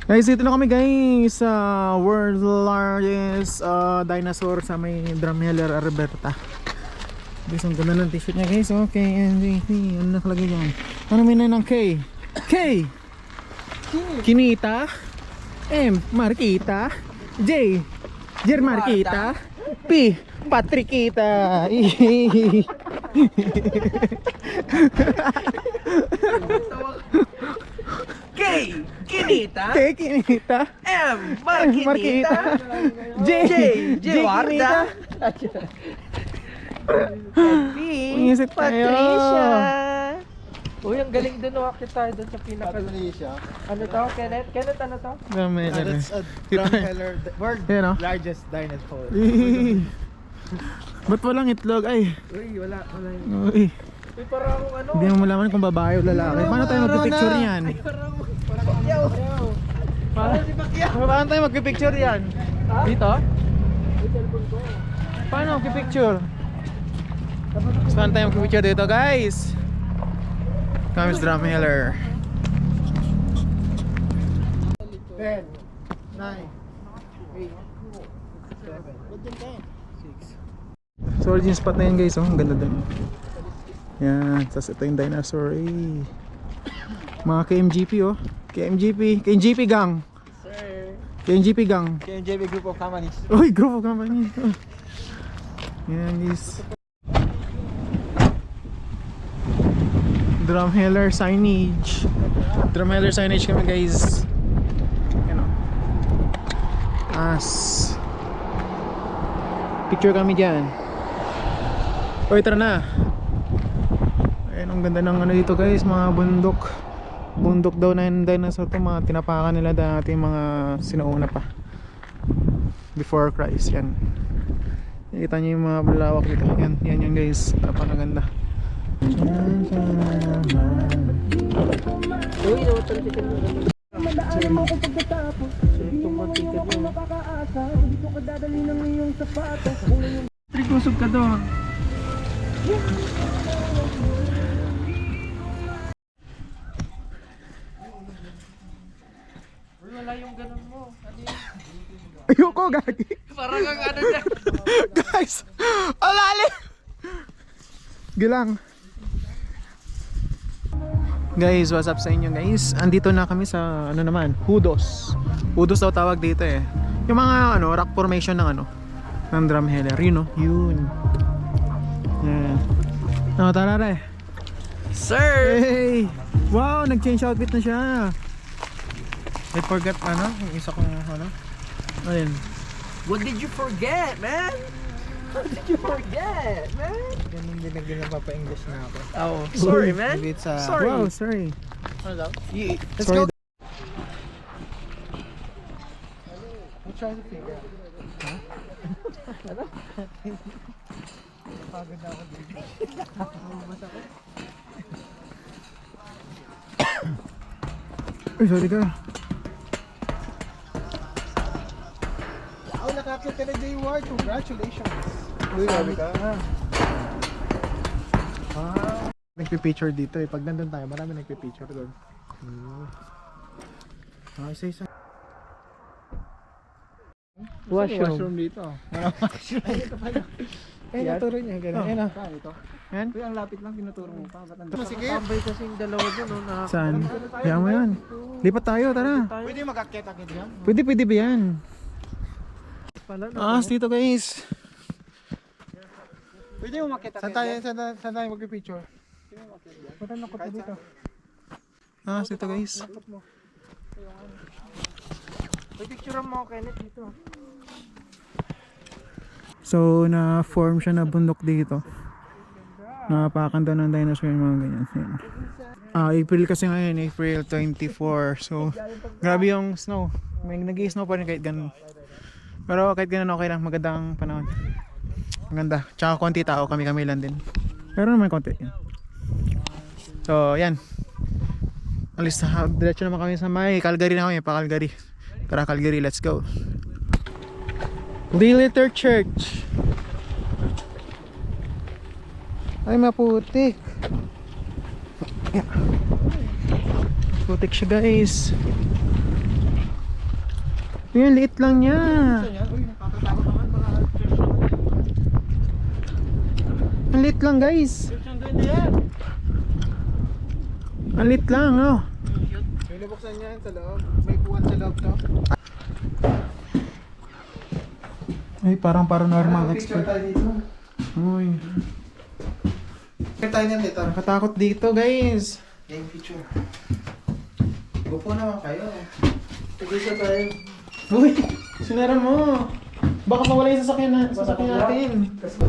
Guys, dito na kami guys sa world's largest dinosaur sa may Drumheller, Alberta. Guys, ang ganda ng t-shirt niya guys. Okay, NJP. Ano nakalagay dyan? Ano may na ng K? K! Kinita. M. Marquita. J. Jer Marquita. P. Patrikita. K. Kinita. K. Kinita. M. Marquita. J. Warda. P. Inisip tayo. Patricia. Uy, ang galing dun. Wakit tayo dun sa pinaka... Ano to? Kenneth? Kenneth, ano to? That's a Drumheller, world Yan, oh. largest dinosaur. Ba't walang itlog? Ay. Uy, wala Uy. Uy, parang akong ano. Hindi mo malaman kung babae o lalaki. Paano tayo magpipicture yan? Paano tayo magpipicture yan? Dito? Paano magpipicture? Paano tayo magpipicture dito guys? Kami sa Drumheller. 10, 9, 8, 7, 6. So origin spot na yun guys, oh. Ang ganda dun. Yan, tapos ito yung dinosaur. Mga KMGP oh. KMGP gang. Sir. KMGP gang. KMJB Group of Companies. Uy, group of company. Oh. Yan guys. Drumheller signage. Drumheller signage kami guys. Yan oh. As. Picture kami dyan. Uy, tara na. Ayan, ang ganda ng ano dito guys, mga bundok. Bundok daw na yung dinosaur to, mga tinapakan nila dati, mga sinauna pa before Christ. Yan, nakita nyo yung mga balawak dito. Yan yan guys, napakaganda. Uy, nawatalsikan mo naman. Malaala mo kung pagkatapos hindi mo makakaasa. Dito ka dadali ng iyong sapatos. Trikusog ka doon. Wala yung ganun mo. Ayoko gagi. Parang ang ano dyan. Guys, alalim. Gilang. Guys, what's up sa inyo guys? Andito na kami sa ano naman, Hudos. Hudos daw tawag dito eh. Yung mga ano, rock formation ng ano, ng Drumheller, yun oh, yun. Yan. Oh, tara re. Sir! Hey! Wow, nag-change outfit na siya. I forgot ano, yung isa kong ano. Ayun. What did you forget, man? What did you forget, man? Ganun din nagpapa-English na ako. Oh, sorry, man. Maybe it's Sorry. Wow, sorry. Hello? Let's Sorry. go. I'm trying to figure out. Ano? Pagod na ako dito. Masakit. Ay, sorry ka. Wow, nakapit ka na J-Ward. Congratulations. Uy, sabi ka. Nagpipicture dito eh. Pag nandun tayo, marami nagpipicture doon. Isa-isa. Washroom dito. Naturo niya. Ganun. Ayan o. Ito. Yan. Kuya, ang lapit lang tinuturo mo pa. Ba't ang Sige. Tambay kasing dalawa dun, no? Saan? Kaya mo yan. Lipat tayo, tara. Pwede mag-akit-akit yan? Pwede ba yan? Pala, no? Dito guys. Pwede mo makita. Saan tayo mag-picture? Ba't ang nakot dito? Dito guys. Picture mo, Kenneth, dito. So, na-form siya na bundok dito. Napakan daw ng dinosaur yung mga ganyan. Yan. April kasi ngayon, April 24. So, grabe yung snow. May nag-i-snow pa rin kahit ganun. Pero kahit ganun okay lang, magandang panahon. Maganda. Tsaka konti tao, kami-kami lang din. Pero naman konti. Yan. So, yan. Alis na, diretso naman kami sa may Calgary na kami, pa Calgary. Tara Calgary, let's go. Liliter Church. Ay, maputik. Putik siya guys. Yung liit lang niya. Uy, nakakatakot naman. Baka church naman. Ang liit lang guys. Church ang doon yan. Ang liit lang oh. May nabuksan niya yan sa loob. May buwan sa loob to. Ay, parang paranormal Picture expert. tayo dito. Uy, Picture tayo niyan dito. nakatakot dito guys. Game picture. Upo naman kayo. Tigisa tayo. Uy, sinara mo. Baka mawala yung sasakyan natin. Kasi